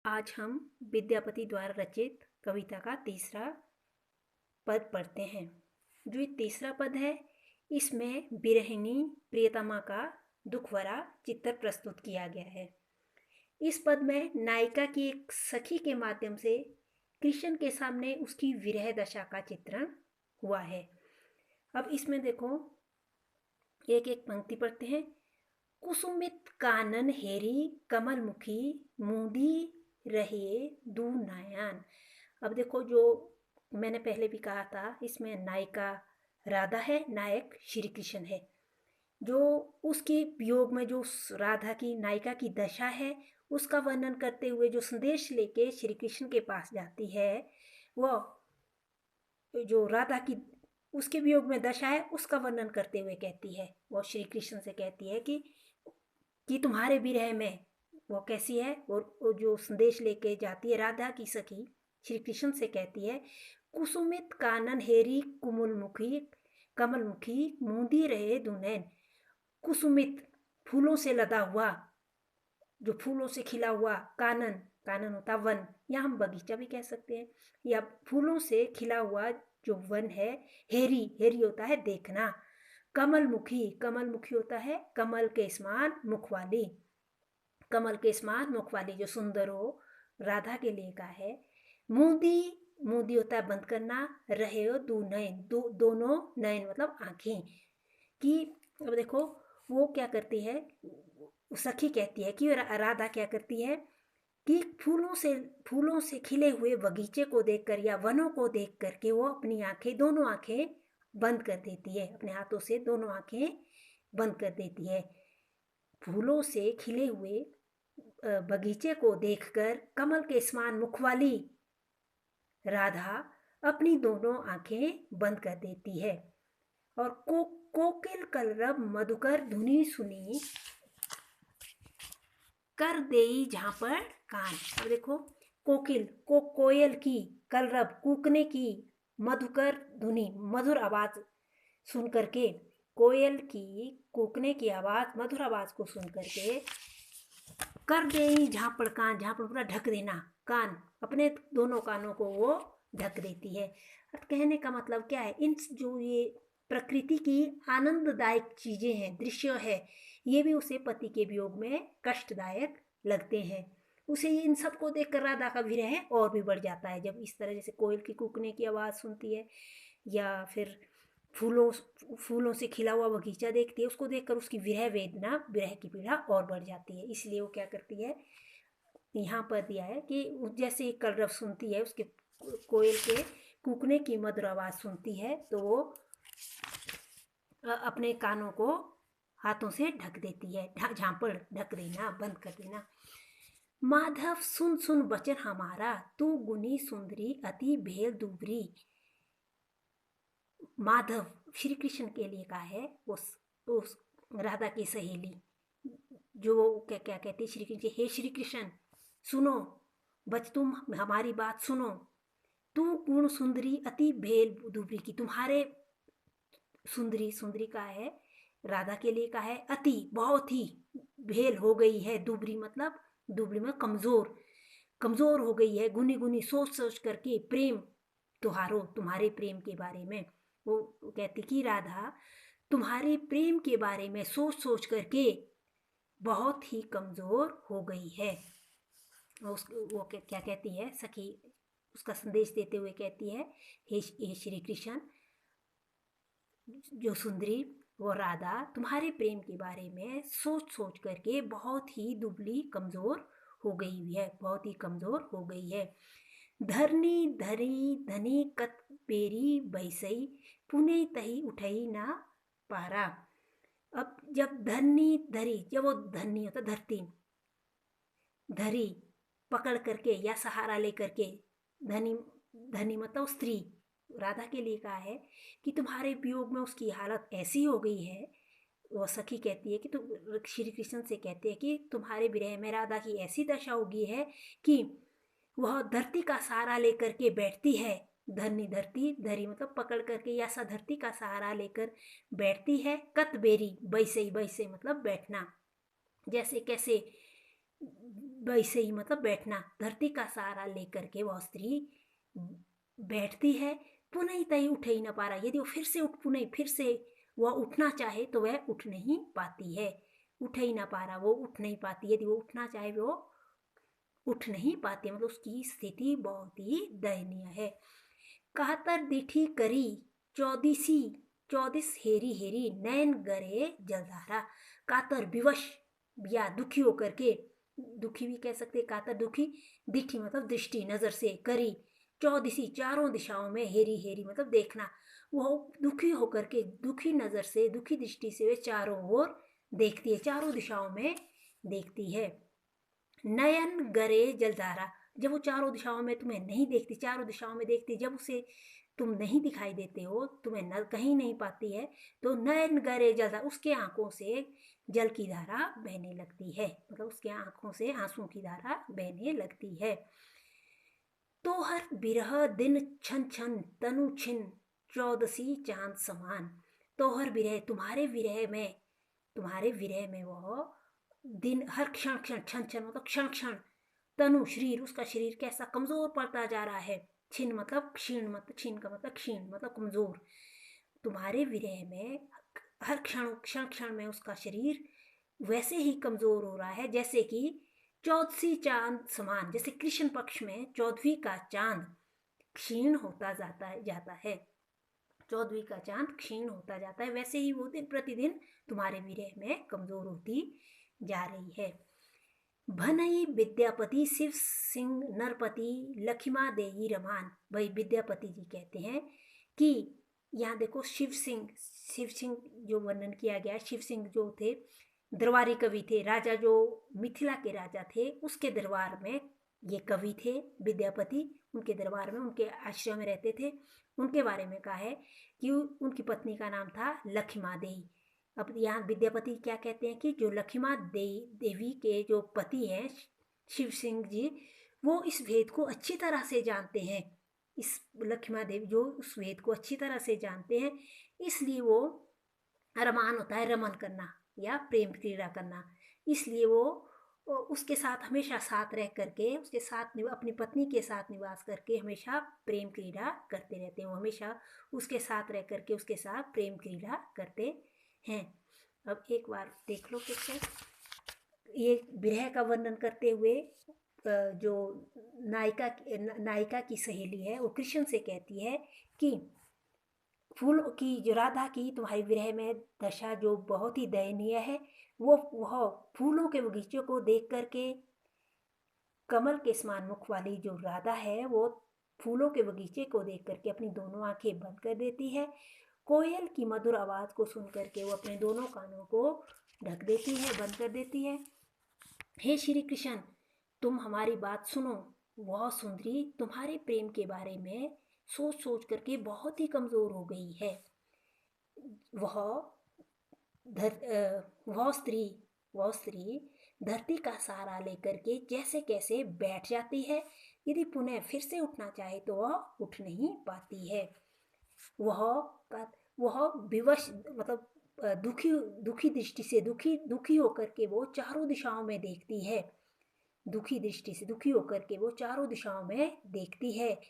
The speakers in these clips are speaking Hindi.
आज हम विद्यापति द्वारा रचित कविता का तीसरा पद पढ़ते हैं। जो ये तीसरा पद है, इसमें विरहिणी प्रियतमा का दुख भरा चित्र प्रस्तुत किया गया है। इस पद में नायिका की एक सखी के माध्यम से कृष्ण के सामने उसकी विरह दशा का चित्रण हुआ है। अब इसमें देखो, एक एक पंक्ति पढ़ते हैं। कुसुमित कानन हेरी कमल मुखी मूंदी रहे दू नयन। अब देखो, जो मैंने पहले भी कहा था, इसमें नायिका राधा है, नायक श्री कृष्ण है। जो उसके वियोग में जो राधा की नायिका की दशा है, उसका वर्णन करते हुए जो संदेश लेके श्री कृष्ण के पास जाती है, वह जो राधा की उसके वियोग में दशा है, उसका वर्णन करते हुए कहती है, वो श्री कृष्ण से कहती है कि तुम्हारे विरह में वो कैसी है। और वो जो संदेश लेके जाती है राधा की सखी श्री कृष्ण से कहती है, कुसुमित कानन हेरी कमल मुखी मूंदी रहे दुनैन। कुसुमित फूलों से लदा हुआ, जो फूलों से खिला हुआ कानन, कानन होता वन, या हम बगीचा भी कह सकते हैं, या फूलों से खिला हुआ जो वन है। हेरी, हेरी होता है देखना। कमल मुखी होता है कमल के समान मुख वाली, कमल के समान मुख वाली जो सुंदर हो, राधा के लिए का है। मूंदी होता है बंद करना, रहे हो दो नयन, दोनों नयन मतलब आंखें की। अब देखो, वो क्या करती है, सखी कहती है कि राधा क्या करती है कि फूलों से खिले हुए बगीचे को देखकर या वनों को देख करके वो अपनी आंखें, दोनों आंखें बंद कर देती है, अपने हाथों से दोनों आंखें बंद कर देती है। फूलों से खिले हुए बगीचे को देखकर कमल के समान मुख वाली राधा अपनी दोनों आंखें बंद कर देती है और कोकिल कलरव मधुकर धुनी सुनी कर देई जहां पर कान। अब देखो, कोयल की, कलरव कूकने की, मधुकर धुनी मधुर आवाज सुन करके, कोयल की कूकने की आवाज, मधुर आवाज को सुन करके कर देई जहां पर कान, जहां पर पूरा ढक देना कान, अपने दोनों कानों को वो ढक देती है। कहने का मतलब क्या है, इन जो ये प्रकृति की आनंददायक चीजें हैं, दृश्य है, ये भी उसे पति के वियोग में कष्टदायक लगते हैं। उसे इन सब को देखकर राधा का विरह और भी बढ़ जाता है। जब इस तरह जैसे कोयल की कूकने की आवाज़ सुनती है, या फिर फूलों से खिला हुआ बगीचा देखती है, उसको देखकर उसकी विरह वेदना, विरह की पीड़ा और बढ़ जाती है। इसलिए वो क्या करती है, यहाँ पर दिया है कि जैसे कलरव सुनती है, उसके कोयल के कूकने की मधुर आवाज़ सुनती है, तो वो अपने कानों को हाथों से ढक देती है, झांपड़, ढक देना, बंद कर देना। माधव सुन सुन बचन हमारा, तू गुनी सुंदरी अति भेल दुबरी। माधव श्री कृष्ण के लिए का है, उस राधा की सहेली, जो क्या कहती श्री कृष्ण, हे श्री कृष्ण सुनो, तुम हमारी बात सुनो। तू गुण सुंदरी अति भेल दुबरी की, तुम्हारे सुंदरी का है, राधा के लिए का है, अति बहुत ही भेल हो गई है, दुबरी मतलब दुबरी में कमजोर हो गई है, गुनी गुनी सोच करके प्रेम तुम्हारे प्रेम के बारे में। वो कहती कि राधा तुम्हारे प्रेम के बारे में सोच करके बहुत ही कमजोर हो गई है। वो क्या कहती है सखी, उसका संदेश देते हुए कहती है, हे श्री कृष्ण, जो सुंदरी वो राधा तुम्हारे प्रेम के बारे में सोच करके बहुत ही दुबली कमजोर हो गई है, बहुत ही कमजोर हो गई है। धरनी धरी धनी कत पेरी बैसई, पुने तही उठई ना पारा। अब जब धरनी धरी, जब वो धरनी होता धरती, धरी पकड़ करके या सहारा लेकर के, धनी मतलब स्त्री, राधा के लिए कहा है कि तुम्हारे वियोग में उसकी हालत ऐसी हो गई है। वो सखी कहती है कि तुम श्री कृष्ण से कहते हैं कि तुम्हारे विरह में राधा की ऐसी दशा हो गई है कि वह धरती का सहारा लेकर के बैठती है। धरती, धरी मतलब पकड़ करके, या सा धरती का सहारा लेकर बैठती है। कत बेरी बैसे मतलब बैठना, जैसे कैसे वैसे ही मतलब बैठना, धरती का सहारा लेकर के वह स्त्री बैठती है। पुनः तई उठ ही न पा रहा, यदि वो फिर से फिर से वह उठना चाहे तो वह उठ नहीं पाती है। उठ ही ना पा रहा, वो उठ नहीं पाती, यदि वो उठना चाहे वो उठ नहीं पाती, मतलब उसकी स्थिति बहुत ही दयनीय है। कहतर दिठी करी चौदिसी, चौदिस हेरी हेरी नैन गरे जलधारा। कातर विवश या दुखी होकर के, दुखी भी कह सकते, कातर दुखी, दिठी मतलब दृष्टि, नजर से, करी चौदिसी चारों दिशाओं में, हेरी हेरी मतलब देखना, वो दुखी होकर के, दुखी नजर से, दुखी दृष्टि से वे चारों ओर देखती है, चारों दिशाओं में देखती है। नयन गरे जलधारा, जब वो चारों दिशाओं में तुम्हें नहीं देखती, चारों दिशाओं में देखती, जब उसे तुम नहीं दिखाई देते हो, तुम्हें न कहीं नहीं पाती है, तो नयन गरे जलधारा, उसके आंखों से जल की धारा बहने लगती है, मतलब उसके आंखों से आंसुओं की धारा बहने लगती है। तोहर बिरह दिन छन छन तनु छिन चौदसी चांद समान। तोहर विरह, तुम्हारे विरह में वह दिन हर क्षण क्षण, छन छन मतलब क्षण क्षण, तनु शरीर, उसका शरीर कैसा कमजोर पड़ता जा रहा है। छिन मतलब क्षीण, मतलब छिन का मतलब क्षीण मतलब कमजोर। तुम्हारे विरह में हर क्षण क्षण क्षण में उसका शरीर वैसे ही कमजोर हो रहा है जैसे कि चौदसी चांद समान, जैसे कृष्ण पक्ष में चौदहवीं का चांद क्षीण होता जाता है, चौदहवीं का चांद क्षीण होता जाता है, वैसे ही वो दिन प्रतिदिन तुम्हारे विरह में कमजोर होती जा रही है। भनई विद्यापति शिव सिंह नरपति लखिमा देई रमान। भाई विद्यापति जी कहते हैं कि यहाँ देखो शिव सिंह जो वर्णन किया गया, शिव सिंह जो थे दरबारी कवि थे, राजा जो मिथिला के राजा थे, उसके दरबार में ये कवि थे विद्यापति, उनके दरबार में, उनके आश्रम में रहते थे। उनके बारे में कहा है कि उनकी पत्नी का नाम था लखिमा देई। अब यहाँ विद्यापति क्या कहते हैं कि जो लखिमा देवी के जो पति हैं शिव सिंह जी, वो इस वेद को अच्छी तरह से जानते हैं, इस लखिमा देवी जो उस वेद को अच्छी तरह से जानते हैं, इसलिए वो रमान होता है रमन करना या प्रेम क्रीड़ा करना, इसलिए वो उसके साथ हमेशा साथ रह करके, उसके साथ अपनी पत्नी के साथ निवास करके हमेशा प्रेम क्रीड़ा करते रहते हैं, वो हमेशा उसके साथ रह करके उसके साथ प्रेम क्रीड़ा करते हैं। अब एक बार देख लो फिर से, ये विरह का वर्णन करते हुए जो नायिका की सहेली है वो कृष्ण से कहती है कि फूल की, जो राधा की तुम्हारी विरह में दशा जो बहुत ही दयनीय है, वह फूलों के बगीचों को देख करके, कमल के समान मुख वाली जो राधा है वो फूलों के बगीचे को देख करके अपनी दोनों आंखें बंद कर देती है। कोयल की मधुर आवाज को सुन करके वो अपने दोनों कानों को ढक देती है, बंद कर देती है। हे श्री कृष्ण, तुम हमारी बात सुनो, वह सुंदरी तुम्हारे प्रेम के बारे में सोच सोच करके बहुत ही कमजोर हो गई है। वह वह स्त्री धरती का सहारा लेकर के जैसे कैसे बैठ जाती है, यदि पुनः फिर से उठना चाहे तो वह उठ नहीं पाती है। वह विवश मतलब दुखी दृष्टि से, दुखी होकर के वो चारों दिशाओं में देखती है, दुखी दृष्टि से दुखी होकर के वो चारों दिशाओं में देखती है।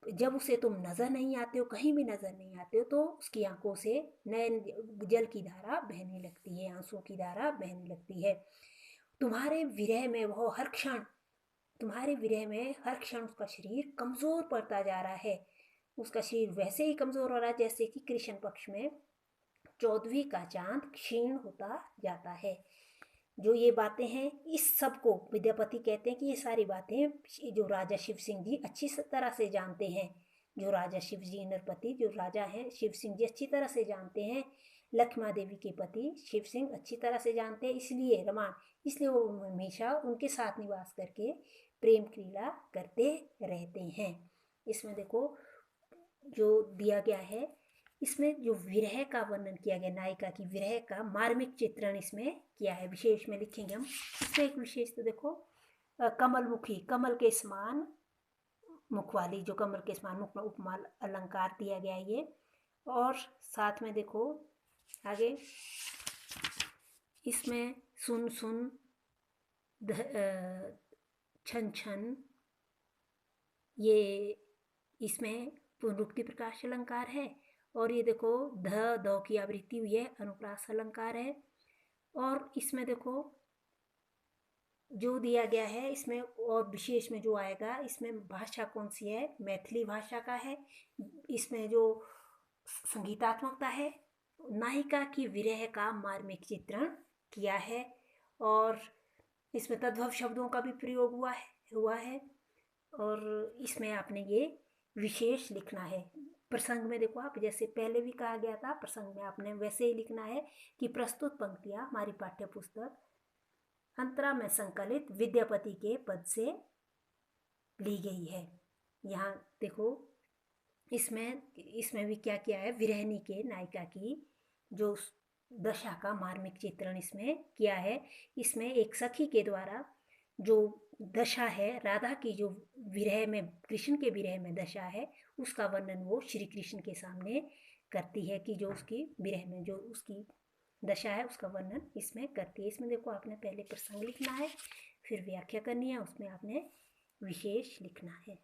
जब उसे तुम नजर नहीं आते हो, कहीं भी नजर नहीं आते हो, तो उसकी आंखों से नयन जल की धारा बहने लगती है, आंसुओं की धारा बहने लगती है। तुम्हारे विरह में हर क्षण उसका शरीर कमजोर पड़ता जा रहा है, उसका शरीर वैसे ही कमजोर हो रहा है जैसे कि कृष्ण पक्ष में चौदहवीं का चांद क्षीण होता जाता है। जो ये बातें हैं, इस सब को विद्यापति कहते हैं कि ये सारी बातें जो राजा शिव सिंह जी अच्छी तरह से जानते हैं, जो राजा शिव जी नरपति जो राजा हैं शिव सिंह जी अच्छी तरह से जानते हैं, लक्ष्मा देवी के पति शिव सिंह अच्छी तरह से जानते हैं, इसलिए वो हमेशा उनके साथ निवास करके प्रेम क्रीड़ा करते रहते हैं। इसमें देखो जो दिया गया है, इसमें जो विरह का वर्णन किया गया, नायिका की विरह का मार्मिक चित्रण इसमें किया है, विशेष में लिखेंगे हम। इसमें एक विशेष तो देखो, कमलमुखी, कमल के समान मुख वाली, जो कमल के समान मुख में उपमा अलंकार दिया गया है ये। और साथ में देखो आगे, इसमें सुन सुन छन छन, ये इसमें पुनरुक्ति प्रकाश अलंकार है। और ये देखो ध की आवृत्ति हुई है, अनुप्रास अलंकार है। और इसमें देखो जो दिया गया है इसमें, और विशेष में जो आएगा इसमें भाषा कौन सी है, मैथिली भाषा का है। इसमें जो संगीतात्मकता है, नायिका की विरह का मार्मिक चित्रण किया है। और इसमें तद्भव शब्दों का भी प्रयोग हुआ है। और इसमें आपने ये विशेष लिखना है। प्रसंग में देखो आप, जैसे पहले भी कहा गया था, प्रसंग में आपने वैसे ही लिखना है कि प्रस्तुत पंक्तियां हमारी पाठ्य पुस्तक अंतरा में संकलित विद्यापति के पद से ली गई है। यहाँ देखो इसमें भी क्या किया है, विरहनी के नायिका की जो दशा का मार्मिक चित्रण इसमें किया है। इसमें एक सखी के द्वारा जो दशा है, राधा की जो विरह में, कृष्ण के विरह में दशा है, उसका वर्णन वो श्री कृष्ण के सामने करती है कि जो उसकी विरह में जो उसकी दशा है उसका वर्णन इसमें करती है। इसमें देखो आपने पहले प्रसंग लिखना है, फिर व्याख्या करनी है, उसमें आपने विशेष लिखना है।